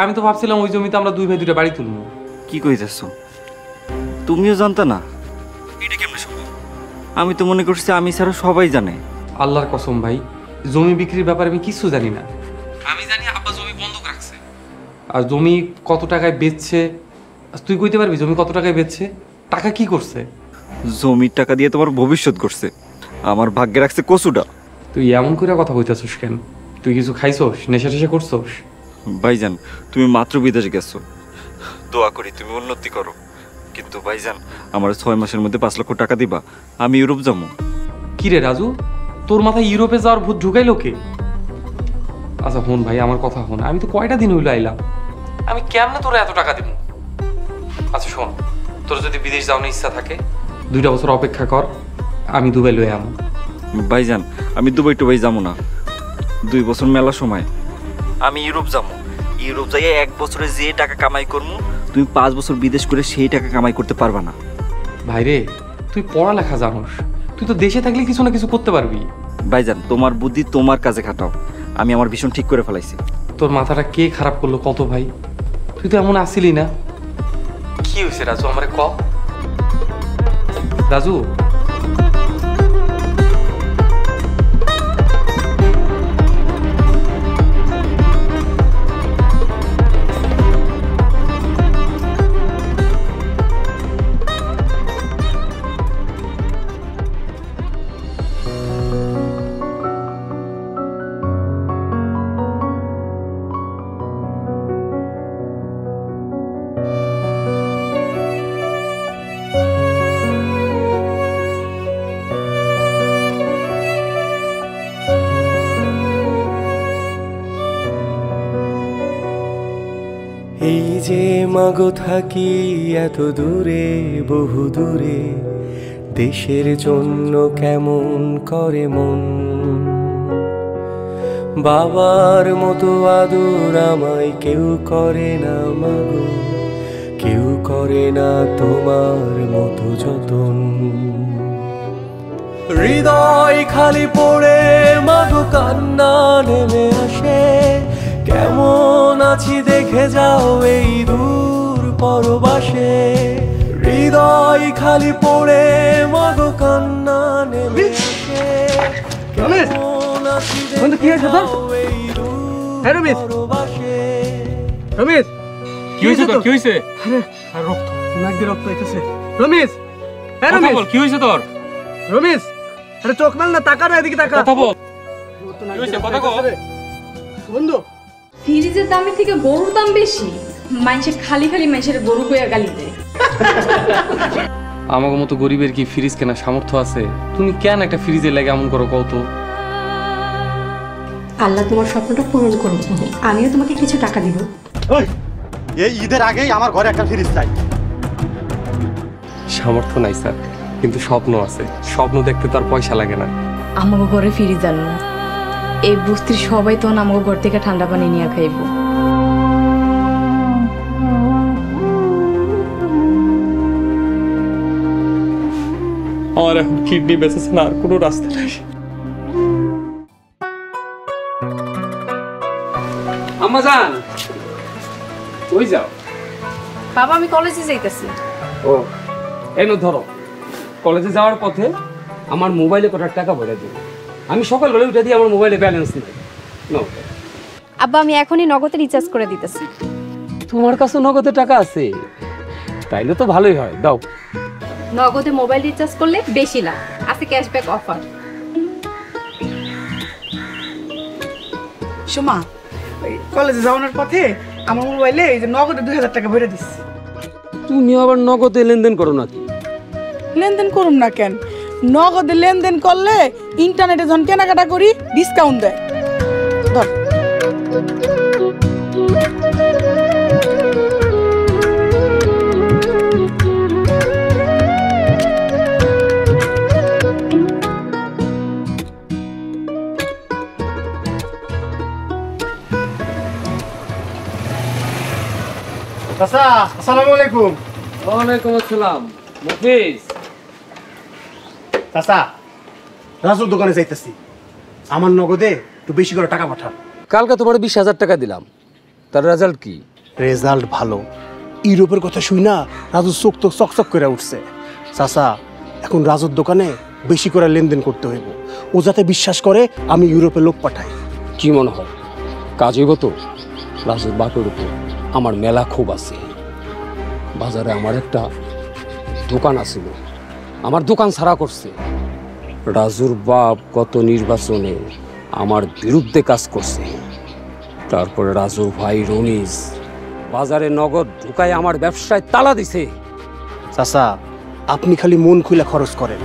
Speaker 1: আমি তো ভাবছিলাম ওই জমিতে আমরা 2 ভাই 2টা বাড়ি তুলবো।
Speaker 3: কি কইতেছো? তুমিও জানতা না? এটা কেমনে সম্ভব? আমি তো মনে করছি আমি ছাড়া সবাই জানে।
Speaker 1: আল্লাহর কসম ভাই, জমি বিক্রির ব্যাপারে আমি কিছু জানি না। আমি জানি আব্বা জমি বন্ধক রাখছে, আর জমি কত টাকায় বেচছে তুই কইতে পারবি? জমি কত টাকায় বেচছে? টাকা কি করছে?
Speaker 3: জমির টাকা দিয়ে তোমার ভবিষ্যৎ করছে। আমার ভাগ্যে রাখছে কচুটা।
Speaker 1: তুই এমন করে কথা কইতাছস কেন? তুই কিছু খাইছস? নেশা টেশা করছস?
Speaker 3: ভাইজান তুমি মাত্র বিদেশ গেছো, দোয়া করি তুমি উন্নতি করো। কিন্তু ভাইজান আমার 6 মাসের মধ্যে 5 লক্ষ টাকা দিবা, আমি ইউরোপ যাবো।
Speaker 1: কি রে রাজু, তোর মাথায় ইউরোপে যাওয়ার ভূত ঢুকাইলো কে? আচ্ছা হন ভাই, আমার কথা হন। আমি তো কয়টা দিন হইলো আইলাম, আমি কেমনে তোরা এত টাকা দিব? আচ্ছা শোন, তোর যদি বিদেশ যাওয়ার ইচ্ছা থাকে 2টা বছর অপেক্ষা কর, আমি দুবাই লয়ে আমো।
Speaker 3: ভাইজান আমি দুবাই টুবাই যাবো না, 2 বছর মেলা সময়। আমি ইউরোপ যাবো। ইউরোপ যাইয়ে 1 বছরে যে টাকা কামাই করবো, তুমি 5 বছর বিদেশ করে সেই টাকা কামাই করতে পারবা না।
Speaker 1: ভাইরে, তুই পড়ালেখা জানোস, তুই তো দেশে থাকলে কিছু না কিছু করতে পারবি।
Speaker 3: ভাইজান তোমার বুদ্ধি তোমার কাজে খাটাও, আমি আমার ভীষণ ঠিক করে ফেলাইছি।
Speaker 1: তোর মাথাটা কে খারাপ করলো কত ভাই? তুই তো এমন আসিলি না। কি হয়েছে রাজু, আমারে ক। রাজু
Speaker 4: এই যে মাগো থাকি এত দূরে, বহু দূরে, দেশের জন্য কেমন করে মন। বাবার মতো আদর আমায় কেউ করে না মাগো, কেউ করে না তোমার মতো যতন। হৃদয় খালি পড়ে মাগো কান্না নেমে আসে, কেমন আছি দেখে যাও এই দূর পরবাসে। হৃদয় খালি পড়ে মাগো কান্না নেমে
Speaker 12: বন্ধু কি হয়েছে তোর? হ্যাঁ রমেশ, রমেশ
Speaker 1: কি হয়েছে তোর? কি হয়েছে?
Speaker 12: আরে রক্ত, নাক দিয়ে রক্ত আইতেছে। রমেশ, হ্যাঁ
Speaker 1: কথা
Speaker 12: রমেশ,
Speaker 1: বল, কি হয়েছে তোর?
Speaker 12: রমেশ, আরে চোখ মেল না, তাকা না, এদিকে তাকা।
Speaker 1: কথা বল, কি হয়েছে? কথা কও
Speaker 12: বন্ধু।
Speaker 14: ফ্রিজের দামের থেকে গরুর দাম বেশি, মানুষের খালি খালি মানুষের গরু কইয়া গালি দেয়।
Speaker 1: আমাকে মতো গরিবের কি ফ্রিজ কেনার সামর্থ্য আছে? তুমি কেন একটা ফ্রিজের লাগে এমন করো কও তো?
Speaker 15: আল্লাহ তোমার স্বপ্নটা পূরণ করুক, আমিও তোমাকে কিছু টাকা দিব।
Speaker 16: ওই এই ঈদের আগেই আমার ঘরে একটা ফ্রিজ চাই।
Speaker 1: সামর্থ্য নাই স্যার, কিন্তু স্বপ্ন আছে। স্বপ্ন দেখতে তার পয়সা লাগে না।
Speaker 14: আমাকে ঘরে ফিরে যান না, এই বস্তির সবাই তো আমাকে ঘর থেকে ঠান্ডা পানি নিয়ে খাইব।
Speaker 1: আমার এখন কিডনি বেঁচেছে না, আর কোনো রাস্তা নেই।
Speaker 11: আম্মা জান, ওই যাও।
Speaker 10: বাবা আমি কলেজে যাইতেছি।
Speaker 11: ও এনো ধরো, কলেজে যাওয়ার পথে আমার মোবাইলে কত টাকা ভরে দিও। আমি সকাল বেলা উঠে দিয়ে আমার মোবাইলে ব্যালেন্স নেই। নাও।
Speaker 10: আব্বা আমি এখনই নগদে রিচার্জ করে দিতেছি।
Speaker 11: তোমার কাছে নগদে টাকা আছে? তাইলে তো ভালোই হয়, দাও।
Speaker 10: নগদে মোবাইল রিচার্জ করলে বেশি লাভ আছে, ক্যাশব্যাক অফার।
Speaker 9: সোমা, ওই কলেজে যাওয়ানোর পথে আমার মোবাইলে এই যে নগদে 2000 টাকা ভরে দিস।
Speaker 11: তুমি আবার নগদে লেনদেন করো নাকি?
Speaker 9: লেনদেন করুম না কেন? নগদে লেনদেন করলে ইন্টারনেটে যখন কেনাকাটা করি ডিসকাউন্ট দেয়। ধর।
Speaker 16: চাচা, আসসালামু আলাইকুম।
Speaker 11: ওয়ালাইকুম আসসালাম। মফিজ।
Speaker 16: চাচা, রাজুর দোকানে যাইতেছি, আমার নগদে একটু বেশি করে টাকা পাঠান।
Speaker 11: কালকে তোমার 20,000 টাকা দিলাম, তার রেজাল্ট কি?
Speaker 16: রেজাল্ট ভালো। ইউরোপের কথা শুই না রাজুর চোখ তো চকচক করে উঠছে। চাচা, এখন রাজুর দোকানে বেশি করে লেনদেন করতে হইব, ও যাতে বিশ্বাস করে আমি ইউরোপে লোক পাঠাই।
Speaker 11: কি মনে হয় কাজ হইব তো? রাজুর বাপের উপর আমার মেলা খুব আছে। বাজারে আমার একটা দোকান আছিল, আমার দোকান ছাড়া করছে। রাজুর বাপ গত নির্বাচনে আমার বিরুদ্ধে কাজ করছে। তারপরে রাজুর ভাই রমিজ বাজারে নগদ ঢুকায় আমার ব্যবসায় তালা দিছে।
Speaker 16: চাচা, আপনি খালি মন খুলে খরচ করেন,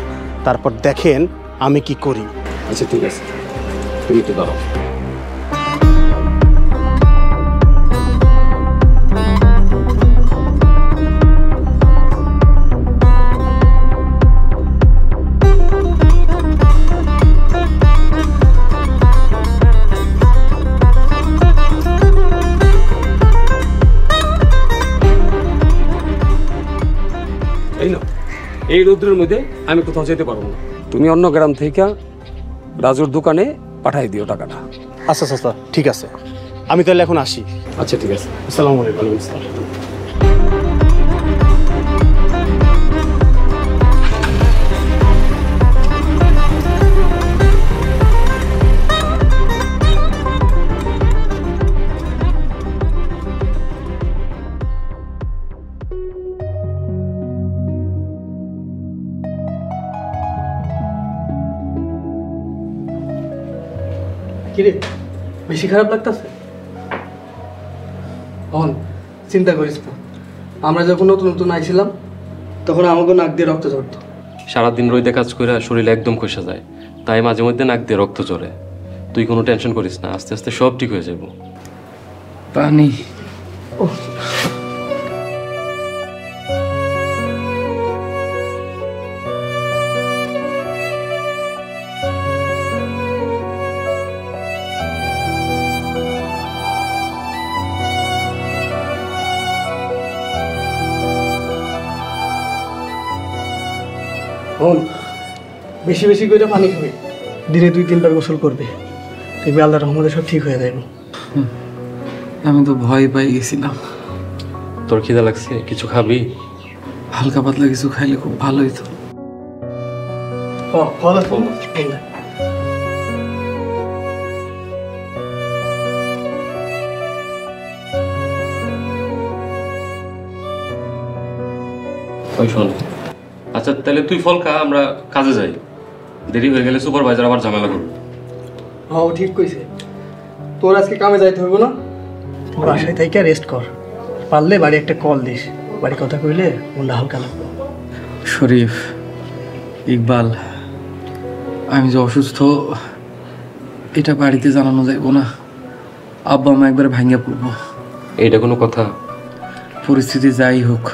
Speaker 16: তারপর দেখেন আমি কি করি।
Speaker 11: আচ্ছা ঠিক আছে, তুমি তো দাঁড়াও। এই রৌদ্রের মধ্যে আমি কোথাও যেতে পারবো না, তুমি অন্য গ্রাম থেকে রাজুর দোকানে পাঠাই দিও টাকাটা।
Speaker 16: আচ্ছা চাচা, ঠিক আছে, আমি তাহলে এখন আসি।
Speaker 11: আচ্ছা ঠিক আছে,
Speaker 16: আসসালামু আলাইকুম।
Speaker 12: কিরে, বেশি খারাপ লাগতেছে? চিন্তা করিস না, আমরা যখন নতুন নতুন আইছিলাম তখন আমাকে নাক দিয়ে রক্ত ঝরতো।
Speaker 13: সারাদিন রোদে কাজ করে শরীর একদম খসে যায়, তাই মাঝে মধ্যে নাক দিয়ে রক্ত ঝরে। তুই কোনো টেনশন করিস না, আস্তে আস্তে সব ঠিক হয়ে যাবো।
Speaker 1: পানি।
Speaker 12: বেশি বেশি করে পানি খাবে, দিনে 2-3 বার গোসল করবে, দেখবি আল্লাহর রহমতে সব ঠিক হয়ে যাবে।
Speaker 1: আমি তো ভয় পাই গেছিলাম।
Speaker 13: তোর খিদা লাগছে, কিছু খাবি?
Speaker 1: হালকা পাতলা কিছু খাইলে খুব ভালো হইতো।
Speaker 13: ওই শোন, আচ্ছা তাহলে তুই ফল খা, আমরা কাজে যাই। দেরি হয়ে গেলে সুপারভাইজার আবার ঝামেলা করবে।
Speaker 12: হ্যাঁ ঠিক কইছে, তোর আজকে কামে যাইতে হইব না, বাসায় থেকে রেস্ট কর। পারলে বাড়ি একটা কল দিস, বাড়ি কথা কইলে মনটা হালকা লাগবে।
Speaker 1: শরীফ, ইকবাল, আমি যে অসুস্থ এটা বাড়িতে জানানো যাইব না। আব্বা মা একবার ভাঙ্গা পড়বো।
Speaker 13: এইটা কোনো কথা?
Speaker 1: পরিস্থিতি যাই হোক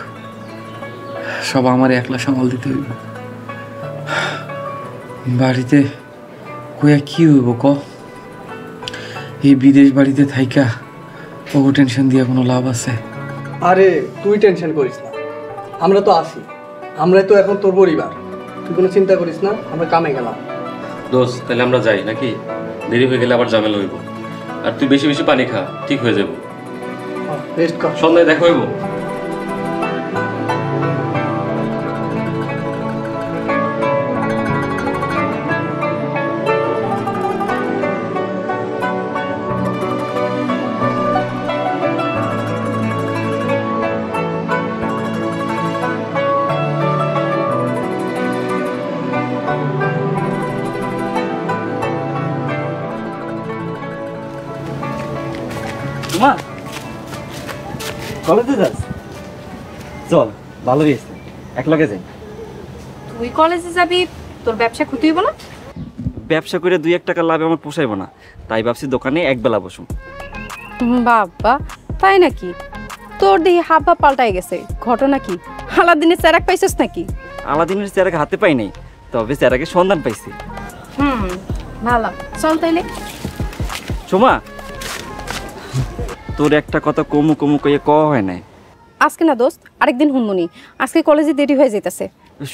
Speaker 1: সব আমার একলা সামাল দিতে হইব। বাড়িতে কইয়া কি হইব ক? এই বিদেশ বাড়িতে থাইকা ও টেনশন দিয়া কোনো লাভ আছে?
Speaker 12: আরে তুই টেনশন করিস না, আমরা তো আছি, আমরা তো এখন তোর পরিবার, তুই কোনো চিন্তা করিস না, আমরা কামে গেলাম।
Speaker 13: দোস্ত তাহলে আমরা যাই নাকি? দেরি হয়ে গেলে আবার ঝামেলা হইব। আর তুই বেশি বেশি পানি খা, ঠিক হয়ে যাব।
Speaker 12: রেস্ট কর,
Speaker 13: সন্ধ্যায় দেখা হইব।
Speaker 3: মা কলেজে যাস? চল, ভালো হয়েছে, একলগে যাই।
Speaker 10: তুই কলেজে যাবি, তোর ব্যবসা ক্ষতি হইব না?
Speaker 3: ব্যবসা করে 2-1 টাকা লাভ আমার পোষাইব না, তাই ভাবছি দোকানে একবেলা বসুম।
Speaker 10: বাবা তাই নাকি? তোর দেখি হাব্বা পাল্টাই গেছে, ঘটনা কি? আলাদিনের চেরাক পাইছিস নাকি?
Speaker 3: আলাদিনের চেরাক হাতে পাই নাই, তবে চেরাকের সন্ধান পাইছি।
Speaker 10: ভালো, চল তাইলে।
Speaker 3: সোমা, তোর একটা কথা কমু কমু কইয়া কওয়া হয় নাই।
Speaker 10: আজকে না দোস্ত, আরেকদিন হুনমুনি, আজকে কলেজে দেরি হয়ে যাইতেছে।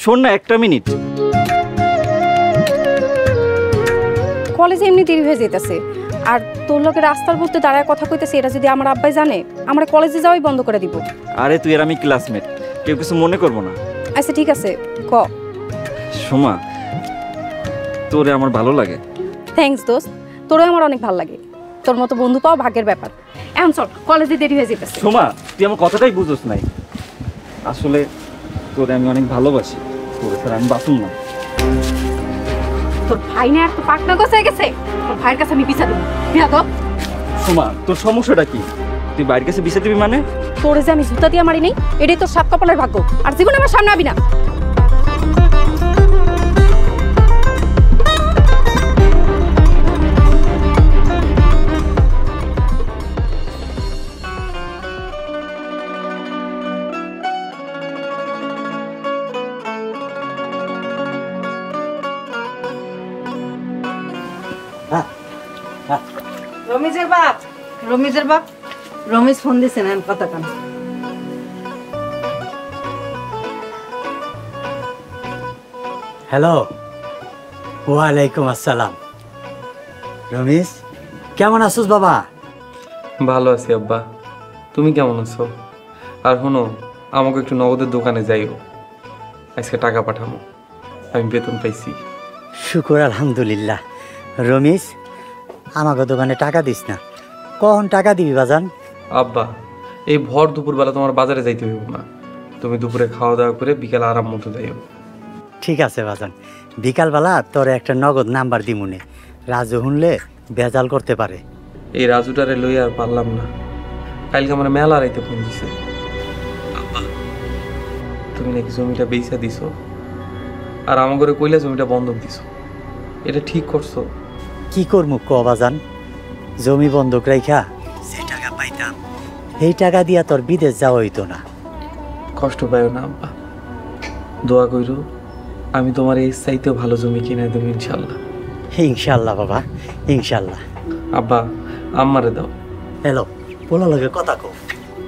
Speaker 3: শোন না, একটা মিনিট।
Speaker 10: কলেজে এমনি দেরি হয়ে যাইতেছে, আর তোর লোকে রাস্তার মধ্যে দাঁড়ায় কথা কইতেছে, এটা যদি আমার আব্বাই জানে, আমরা কলেজে যাওয়াই বন্ধ করে দিব।
Speaker 3: আরে তুই আর আমি ক্লাসমেট, কেউ কিছু মনে করবো না।
Speaker 10: আচ্ছা ঠিক আছে, ক।
Speaker 3: সোমা, তোরে আমার ভালো লাগে।
Speaker 10: থ্যাঙ্কস দোস্ত, তোরও আমার অনেক ভালো লাগে। তোর মতো বন্ধু পাওয়া ভাগ্যের ব্যাপার। এখন চল, কলেজে দেরি হয়ে যেতেছে।
Speaker 3: সোমা, তুই আমার কথাটাই বুঝোস নাই। আসলে তোরে আমি অনেক ভালোবাসি, তোরে স্যার আমি বাঁচুম না।
Speaker 10: তোর ভাই না আর তো পাকনা গোছায় গেছে, তোর ভাইয়ের কাছে আমি বিচার দেবো। বিয়া তো
Speaker 3: সোমা, তোর সমস্যাটা কি? তুই বাইরের কাছে বিচার দিবি মানে?
Speaker 10: তোরে যে আমি জুতা দিয়ে মারি নাই, এটাই তোর সাত কপালের ভাগ্য, আর জীবনে আমার সামনে আবি না।
Speaker 8: রমিজের বাপ, রমিজের বাপ, রমিজ ফোন দিছে না, কথা কান।
Speaker 6: হ্যালো, ওয়ালাইকুম আসসালাম। রমেশ, কেমন আছোস বাবা?
Speaker 1: ভালো আছি আব্বা, তুমি কেমন আছো? আর শোনো, আমাকে একটু নগদের দোকানে যাইও, আজকে টাকা পাঠাবো, আমি বেতন পাইছি।
Speaker 6: শুকুর আলহামদুলিল্লাহ। রমেশ, আমাকে দোকানে টাকা দিস না, কখন টাকা দিবি বাজান?
Speaker 1: আব্বা, এই ভর দুপুরবেলা তোমার বাজারে যাইতে হইব না, তুমি দুপুরে খাওয়া দাওয়া করে বিকাল আরাম মতো যাইও।
Speaker 6: ঠিক আছে বাজান, বিকালবেলা তোর একটা নগদ নাম্বার দিমুনে, রাজু শুনলে বেজাল করতে পারে।
Speaker 1: এই রাজুটারে লই আর পারলাম না, কালকে আমার মেলা রাইতে ফোন দিছে। আব্বা, তুমি নাকি জমিটা বেচা দিছো, আর আমার ঘরে কইলে জমিটা বন্ধক দিছো, এটা ঠিক করছো?
Speaker 6: কি করমু ক বাজান, জমি বন্ধক রাইখা যে টাকা পাইতাম, এই টাকা দিয়া তোর বিদেশ যাওয়া হইতো না।
Speaker 1: কষ্ট পাইও না আব্বা, দোয়া কইরো আমি তোমার এই চাইতেও ভালো জমি কিনে দেবো ইনশাল্লাহ।
Speaker 6: ইনশাল্লাহ বাবা, ইনশাল্লাহ।
Speaker 1: আব্বা, আম্মারে দাও।
Speaker 6: হ্যালো, পোলা লগে কথা কও।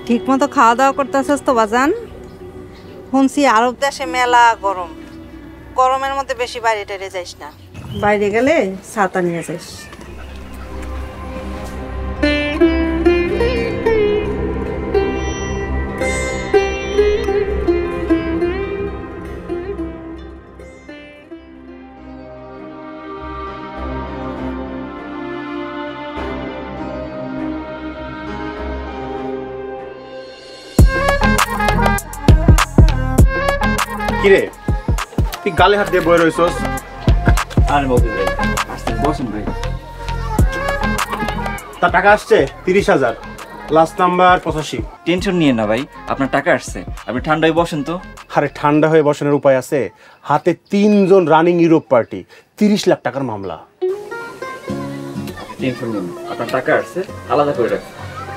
Speaker 8: ঠিক মতো খাওয়া দাওয়া করতেছস তো বাজান? শুনছি আরব দেশে মেলা গরম, গরমের মধ্যে বেশি বাইরে টাইরে যাইস না, বাইরে গেলে ছাতা নিয়ে যাইস।
Speaker 16: কিরে তুই গালে হাত দিয়ে বয়ে রইছস?
Speaker 3: আরে বাবু ভাই আসেন বসেন ভাই।
Speaker 16: তার টাকা আসছে 30,000, লাস্ট নাম্বার 85।
Speaker 3: টেনশন নিয়ে না ভাই, আপনার টাকা আসছে, আপনি ঠান্ডায় বসেন তো।
Speaker 16: আরে ঠান্ডা হয়ে বসানোর উপায় আছে? হাতে 3 জন রানিং ইউরোপ পার্টি, 30 লাখ টাকার মামলা।
Speaker 3: টেনশন নিন, আপনার টাকা আসছে, আলাদা করে রাখেন,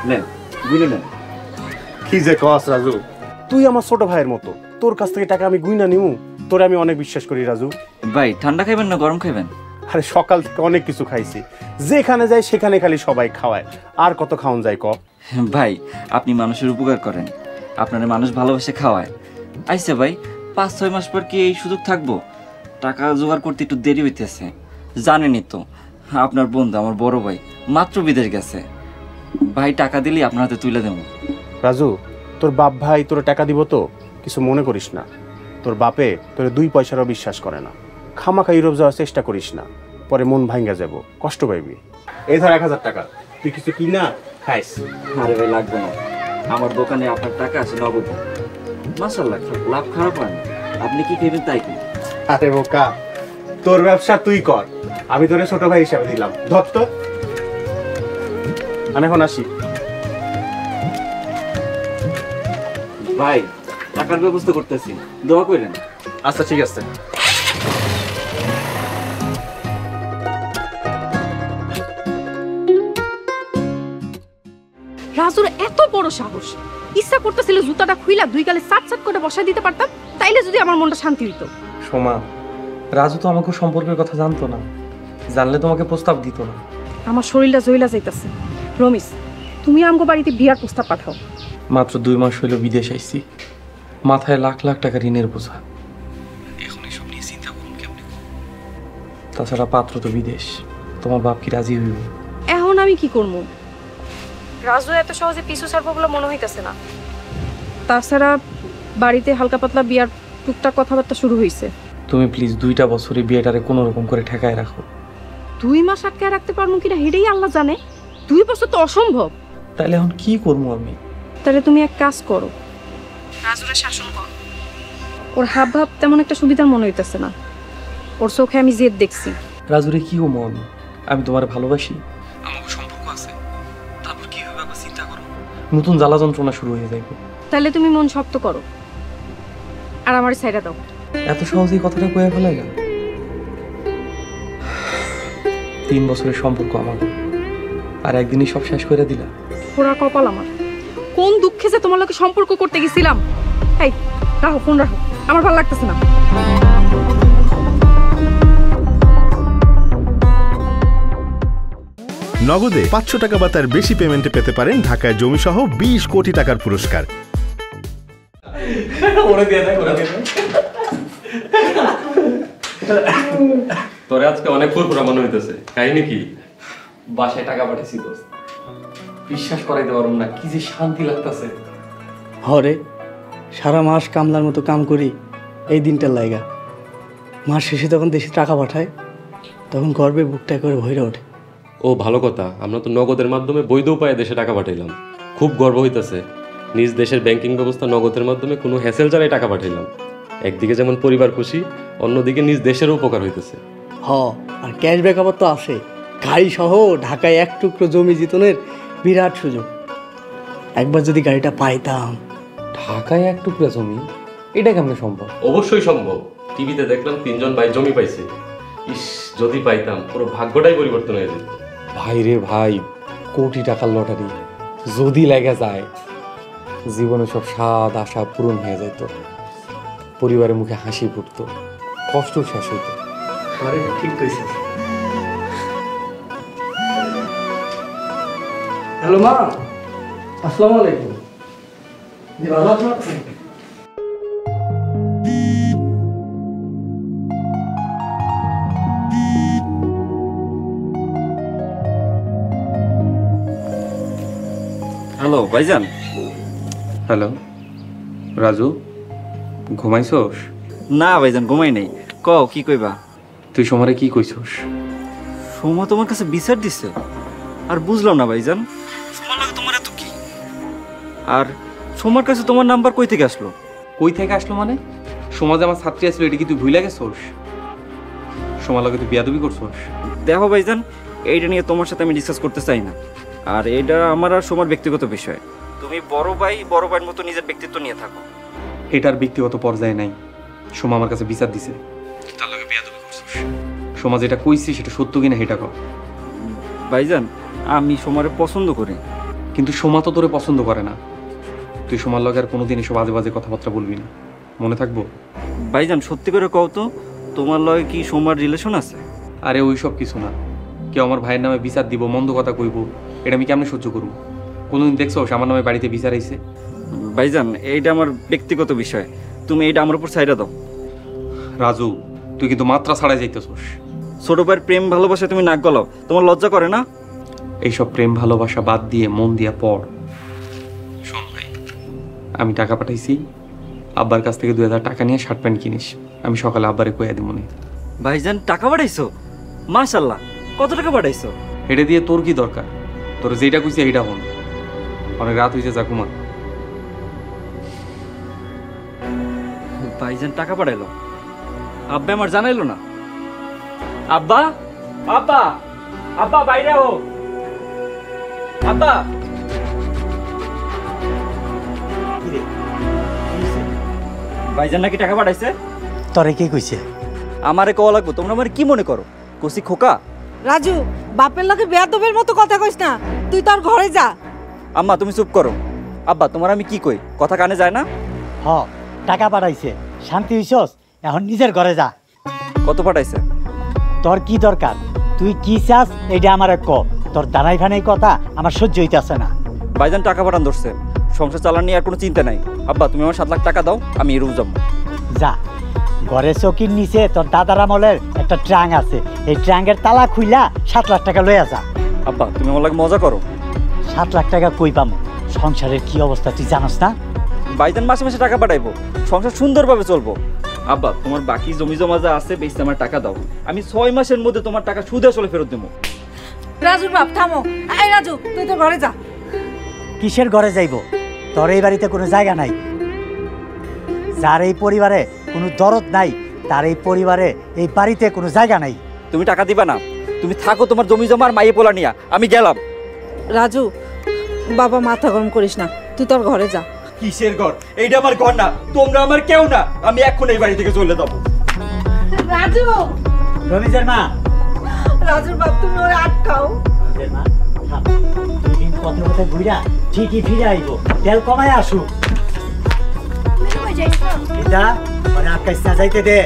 Speaker 3: নেন গুনে নেন।
Speaker 16: কি যে কস রাজু, তুই আমার ছোট ভাইয়ের মতো, তোর কাছ থেকে টাকা আমি গুইনা নিমু? তোরে আমি অনেক বিশ্বাস করি রাজু।
Speaker 3: ভাই ঠান্ডা খাইবেন না গরম খাইবেন?
Speaker 16: আরে সকাল থেকে অনেক কিছু খাইছি, যেখানে যাই সেখানে খালি সবাই খাওয়ায়, আর কত খাওন যায় ক?
Speaker 3: ভাই আপনি মানুষের উপকার করেন, আপনারা মানুষ ভালোবাসে খাওয়ায়। আইসা ভাই 5-6 মাস পর কি এই সুযোগ থাকবো? টাকা জোগাড় করতে একটু দেরি হইতেছে, জানেনই তো আপনার বন্ধু আমার বড় ভাই মাত্র বিদেশ গেছে। ভাই টাকা দিলেই আপনার হাতে তুলে দেবো।
Speaker 16: রাজু তোর বাপ ভাই তোর টাকা দিব তো, কিছু মনে করিস না। তোর বাপে তোরে 2 পয়সারও বিশ্বাস করে না। খামাখা ইউরোপ যাওয়ার চেষ্টা করিস না, পরে মন ভাঙ্গা যাব, কষ্ট পাইবি। এই ধর 1000 টাকা, তুই কিছু কিনা খাইস।
Speaker 3: আরে ভাই লাগবে না, আমার দোকানে আপনার টাকা আছে নগদ। মাশাআল্লাহ লাভ খারাপ হয় না, আপনি কি খাইবেন তাই কি?
Speaker 16: আরে বোকা, তোর ব্যবসা তুই কর, আমি তোরে ছোট ভাই হিসাবে দিলাম, ধর তো। আমি এখন আসি।
Speaker 3: ভাই টাকার ব্যবস্থা করতেছি, দোয়া করেন।
Speaker 16: আচ্ছা ঠিক আছে।
Speaker 10: রাজুর এত বড় সাহস, ইচ্ছা করতেছিল জুতাটা খুইলা 2 গালে সাট সাট করে বসাই দিতে পারতাম, তাইলে যদি আমার মনটা শান্তি হইতো।
Speaker 1: সোমা, রাজু তো আমাকে সম্পর্কের কথা জানতো না, জানলে তোমাকে প্রস্তাব দিত না।
Speaker 10: আমার শরীরটা জইলা যাইতাছে। রমিস, তুমি আমগো বাড়িতে বিয়ার প্রস্তাব পাঠাও।
Speaker 1: মাত্র 2 মাস হইল বিদেশ আইছি, মাথায় লাখ লাখ টাকা ঋণের বোঝা। এখন এসব নিয়ে চিন্তা করুন কেমনে? তাছাড়া পাত্র তো বিদেশ, তোমার বাপ কি রাজি হইব?
Speaker 10: এখন আমি কি করবো? রাজু এত সহজে পিছু ছাড়বো বলে মনে হইতেছে না। তাছাড়া বাড়িতে হালকা পাতলা বিয়ার টুকটাক কথাবার্তা শুরু হয়েছে।
Speaker 1: তুমি প্লিজ 2টা বছরে বিয়েটারে কোনো রকম করে ঠেকায় রাখো।
Speaker 10: 2 মাস আটকায় রাখতে পারবো কিনা হেডেই আল্লাহ জানে। 2 বছর তো অসম্ভব।
Speaker 1: তাহলে এখন কি করবো আমি?
Speaker 10: তাহলে তুমি এক কাজ করো, রাজুরে শাসন করো। ওর হাব ভাব তেমন একটা সুবিধার মনে হইতেছে না, ওর চোখে আমি জেদ দেখছি।
Speaker 1: রাজুরে কি হবো আমি? আমি তোমার ভালোবাসি, আমাকে সম্পর্ক আছে, তারপর কি হবে আবার চিন্তা করো। নতুন জ্বালা যন্ত্রণা শুরু হয়ে যাবে।
Speaker 10: তাহলে তুমি মন শক্ত করো আর আমার সাইডা দাও।
Speaker 1: এত সহজেই কথাটা কয়ে ফেলাইলা? 3 বছরের সম্পর্ক আমার, আর একদিনই সব শেষ করে দিলা।
Speaker 10: পুরা কপাল আমার, কোন দুঃখে যে তোমার লোকে সম্পর্ক করতে গেছিলাম। এই রাখো ফোন, রাখো, আমার ভালো লাগতেছে না।
Speaker 5: নগদে 500 টাকা বা তার বেশি পেমেন্টে পেতে পারেন ঢাকায় জমি সহ 20 কোটি টাকার পুরস্কার।
Speaker 13: তোরে আজকে অনেক ফুরফুরা মনে হইতেছে, কাহিনী কি?
Speaker 1: বাসায় টাকা পাঠাইছি দোস্ত, বিশ্বাস করাইতে পারুম না কি যে শান্তি লাগতেছে।
Speaker 12: হরে সারা মাস কামলার মতো কাম করি এই দিনটার লাইগা, মাস শেষে তখন দেশে টাকা পাঠায়, তখন গর্বে বুকটা করে ভরে ওঠে।
Speaker 13: ও ভালো কথা, আমরা তো নগদের মাধ্যমে বৈধ উপায়ে দেশে টাকা পাঠাইলাম, খুব গর্ব হইতেছে। নিজ দেশের ব্যাংকিং ব্যবস্থা নগদের মাধ্যমে কোনো হ্যাসেল ছাড়াই টাকা পাঠাইলাম। একদিকে যেমন পরিবার খুশি, অন্যদিকে নিজ দেশের উপকার হইতেছে।
Speaker 12: হ, আর ক্যাশব্যাক আবার তো আছে, গাড়ি সহ ঢাকায় 1 টুকরো জমি জিতনের বিরাট সুযোগ। একবার যদি গাড়িটা পাইতাম।
Speaker 1: ঢাকায় 1 টুকরা জমি, এটা কেমনে সম্ভব?
Speaker 13: অবশ্যই সম্ভব, টিভিতে দেখলাম 3 জন ভাই জমি পাইছে। ইস, যদি পাইতাম পুরো ভাগ্যটাই পরিবর্তন হয়ে যেত।
Speaker 1: ভাই রে ভাই, কোটি টাকার লটারি যদি লেগে যায়, জীবনে সব স্বাদ আশা পূরণ হয়ে যেত, পরিবারের মুখে হাসি ফুটতো, কষ্ট শেষ হইতো।
Speaker 12: আরে ঠিক কইছে। হ্যালো মা, আসসালামু আলাইকুম। জি ভালো আছেন?
Speaker 3: হ্যালো ভাইজান।
Speaker 1: হ্যালো রাজু, ঘুমাইছস?
Speaker 3: না ভাইজান ঘুমাই নাই, কও কি কইবা?
Speaker 1: তুই সোমারে কি কইছস?
Speaker 3: সোমা তোমার কাছে বিচার দিছে? আর বুঝলাম না ভাইজান, সোমার লাগে তোমার এত কি? আর সোমার কাছে তোমার নাম্বার কই থেকে আসলো?
Speaker 1: কই থেকে আসলো মানে? সমাজে আমার ছাত্রী আসলে এটা কি তুই ভুলে গেছোস? সোমার লগে তুই বিয়াদবি করছোস।
Speaker 3: দেখো ভাইজান, এইটা নিয়ে তোমার সাথে আমি ডিসকাস করতে চাই না। আর এটা আমার আর সোমার ব্যক্তিগত বিষয়। তুমি বড় ভাইয়ের মতো নিজের ব্যক্তিত্ব নিয়ে থাকো।
Speaker 1: এটার ব্যক্তিগত পর্যায়ে নাই। সোমা আমার কাছে বিচার দিছে, তার লগে বিয়াদবি করছোস। সোমা যেটা কইছি সেটা সত্য কিনা সেটা কর।
Speaker 3: ভাইজান, আমি সোমারে পছন্দ করি,
Speaker 1: কিন্তু সোমা তো তোরে পছন্দ করে না। তুই সোমার লগে আর কোনোদিন এসব বাজে বাজে কথাবার্তা বলবি না, মনে থাকবো?
Speaker 3: ভাইজান সত্যি করে কও তো, তোমার লগে কি সোমার রিলেশন আছে?
Speaker 1: আরে ওই সব কিছু না। কেউ আমার ভাইয়ের নামে বিচার দিব, মন্দ কথা কইব, এটা আমি কেমনে সহ্য করব? কোনোদিন দেখছো আমার নামে বাড়িতে বিচার আইছে?
Speaker 3: ভাইজান এইটা আমার ব্যক্তিগত বিষয়, তুমি এইটা আমার উপর ছাইড়া দাও।
Speaker 1: রাজু, তুই কিন্তু মাত্রা ছাড়াই যাইতেছোস।
Speaker 3: ছোট ভাইয়ের প্রেম ভালোবাসা তুমি নাক গলাও, তোমার লজ্জা করে না?
Speaker 1: এইসব প্রেম ভালোবাসা বাদ দিয়ে মন দিয়া পড়। শোন ভাই, আমি টাকা পাঠাইছি, আব্বার কাছ থেকে 2000 টাকা নিয়ে শার্ট প্যান্ট কিনিস। আমি সকালে আব্বারে কইয়া দিব মনে।
Speaker 3: ভাইজান টাকা পাঠাইছো? মাশাআল্লাহ, কত টাকা পাঠাইছো?
Speaker 1: এটা দিয়ে তোর কি দরকার? তোর যেটা কইছি এইটা হন। অনেক রাত হয়েছে, যা ঘুমা।
Speaker 3: ভাইজান টাকা পাঠাইলো, আব্বা আমার জানাইলো না। আব্বা, আব্বা, আব্বা বাইরে হো। আব্বা, ভাইজান নাকি টাকা পাঠাইছে?
Speaker 6: তোরে কে কইছে?
Speaker 3: আমারে কওয়া লাগবো, তোমরা আমার কি মনে করো? কসি খোকা?
Speaker 8: রাজু, বাপের লগে বেয়াদবের মতো কথা কইস না, তুই তোর ঘরে যা।
Speaker 3: আম্মা তুমি চুপ করো। আব্বা তোমার আমি কি কই, কথা কানে যায় না?
Speaker 6: হ, টাকা পাঠাইছে, শান্তি হইছস, এখন নিজের ঘরে যা।
Speaker 3: কত পাঠাইছে?
Speaker 6: তোর কি দরকার? তুই কি চাস এইটা আমারে ক। তোর দানাই ফানাই কথা আমার সহ্য হইতাছে না।
Speaker 3: ভাইজান টাকা পাঠান ধরছে, সংসার চালান নিয়ে আর কোনো চিন্তা নাই। আব্বা তুমি আমার 7 লাখ টাকা দাও, আমি রুম যাবো।
Speaker 6: যা, ঘরে চকির নিচে তোর দাদার আমলের একটা ট্রাঙ্ক আছে, এই ট্রাঙ্কের তালা খুইলা 7 লাখ টাকা লইয়া যা।
Speaker 3: আব্বা তুমি আমার লাগে মজা করো।
Speaker 6: 7 লাখ টাকা কই পামু? সংসারের কি অবস্থা তুই জানোস না?
Speaker 3: ভাইজান মাসে মাসে টাকা পাঠাইবো, সংসার সুন্দরভাবে চলবো। আব্বা তোমার বাকি জমি জমা যা আছে বেশি আমার টাকা দাও, আমি 6 মাসের মধ্যে তোমার টাকা সুদে আসলে ফেরত দেবো।
Speaker 8: রাজুর বাপ থামো। এই রাজু, তুই তোর ঘরে যা।
Speaker 6: কিসের ঘরে যাইব? তোর এই বাড়িতে কোনো জায়গা নাই। যার এই পরিবারে কোনো দরদ নাই, তার এই পরিবারে এই বাড়িতে কোনো জায়গা নাই।
Speaker 3: তুমি টাকা দিবা না, তুমি থাকো তোমার জমি জমা আর মাইয়ে পোলা নিয়া, আমি গেলাম।
Speaker 8: রাজু বাবা, মাথা গরম করিস না, তুই তোর ঘরে যা।
Speaker 3: কিসের ঘর? এইটা আমার ঘর না, তোমরা আমার কেউ না, আমি এখন এই বাড়ি থেকে চলে যাবো।
Speaker 8: রাজু,
Speaker 6: রমিজের মা।
Speaker 8: রাজুর বাপ তুমি ওরে আটকাও।
Speaker 6: রমিজের মা, থাম। দুদিন পথে পথে ঘুরা ঠিকই ফিরে আইব, তেল কমায় আসু। যা, মানে আটকাইস না, যাইতে দে।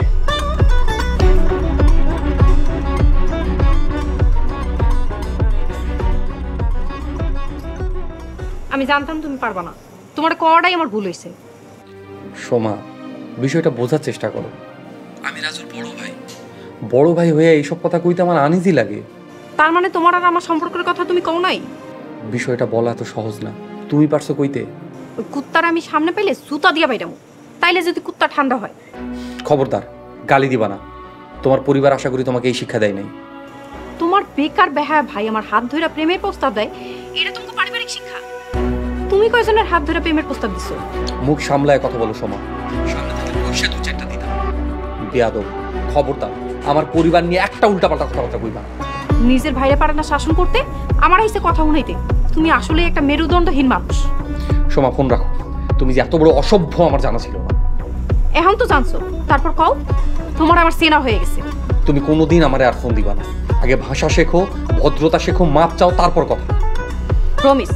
Speaker 10: আমি জানতাম তুমি পারবা না, তোমার করাটাই আমার ভুল হয়েছে।
Speaker 1: সোমা, বিষয়টা বোঝার চেষ্টা করো। আমি রাজুর বড় ভাই হয়ে এইসব কথা কইতে আমার আনইজি লাগে।
Speaker 10: তার মানে তোমার আর আমার সম্পর্কের কথা তুমি কও নাই?
Speaker 1: বিষয়টা বলা এত সহজ না, তুমি পারছো কইতে।
Speaker 10: ওই কুত্তার আমি সামনে পেলে জুতা দিয়া বাইরামু, তাইলে যদি কুত্তা ঠান্ডা হয়।
Speaker 1: খবরদার, গালি দিবা না। তোমার পরিবার আশা করি তোমাকে এই শিক্ষা দেয় নাই।
Speaker 10: তোমার বেকার বেহায়া ভাই আমার হাত ধরে প্রেমের প্রস্তাব দেয়, এটা তোমাকে পারিবারিক শিক্ষা? তুমি কয়জনের হাত ধরে প্রেমের প্রস্তাব দিছো?
Speaker 1: মুখ সামলায় কথা বলো সোমা, সামনে থেকে পয়সা 2-4টা দিতাম। বেয়াদব, খবরদার আমার পরিবার নিয়ে একটা উল্টাপাল্টা কথাবার্তা কইবা।
Speaker 10: নিজের ভাইরে পারে না শাসন করতে, আমার আইসে কথা শুনাইতে। তুমি আসলে একটা মেরুদণ্ডহীন মানুষ।
Speaker 1: সোমা ফোন রাখো, তুমি যে এত বড় অসভ্য আমার জানা ছিল না।
Speaker 10: এখন তো জানছো, তারপর কও। তোমার আমার চেনা হয়ে গেছে।
Speaker 1: তুমি কোনোদিন আমারে আর ফোন দিবা না। আগে ভাষা শেখো, ভদ্রতা শেখো, মাপ চাও, তারপর কথা।
Speaker 10: প্রমিস,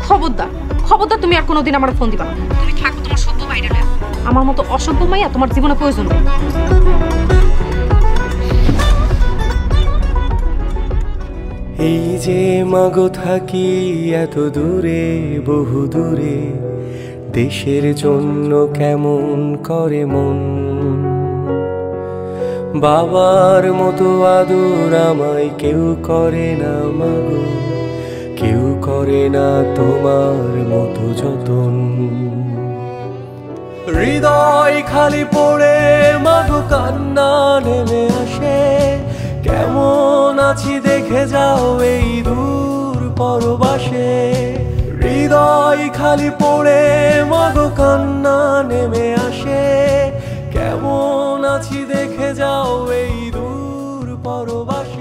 Speaker 10: খবরদার খবরদার তুমি আর কোনোদিন আমার ফোন দিবা না। তুমি থাকো তোমার সভ্য বাইরে। আমার মতো অসভ্য মাইয়া তোমার জীবনে প্রয়োজন নেই।
Speaker 4: এই যে মাগো থাকি এত দূরে, বহু দূরে, দেশের জন্য কেমন করে মন। বাবার মতো আদর আমায় কেউ করে না মাগো, কেউ করে না তোমার মতো যতন। হৃদয় খালি পড়ে মাগো কান্না নেমে আসে, কেমন আছি দেখে যাও এই দূর পরবাসে। হৃদয় খালি পড়ে মাগো কান্না নেমে আসে, কেমন ভালোবাসা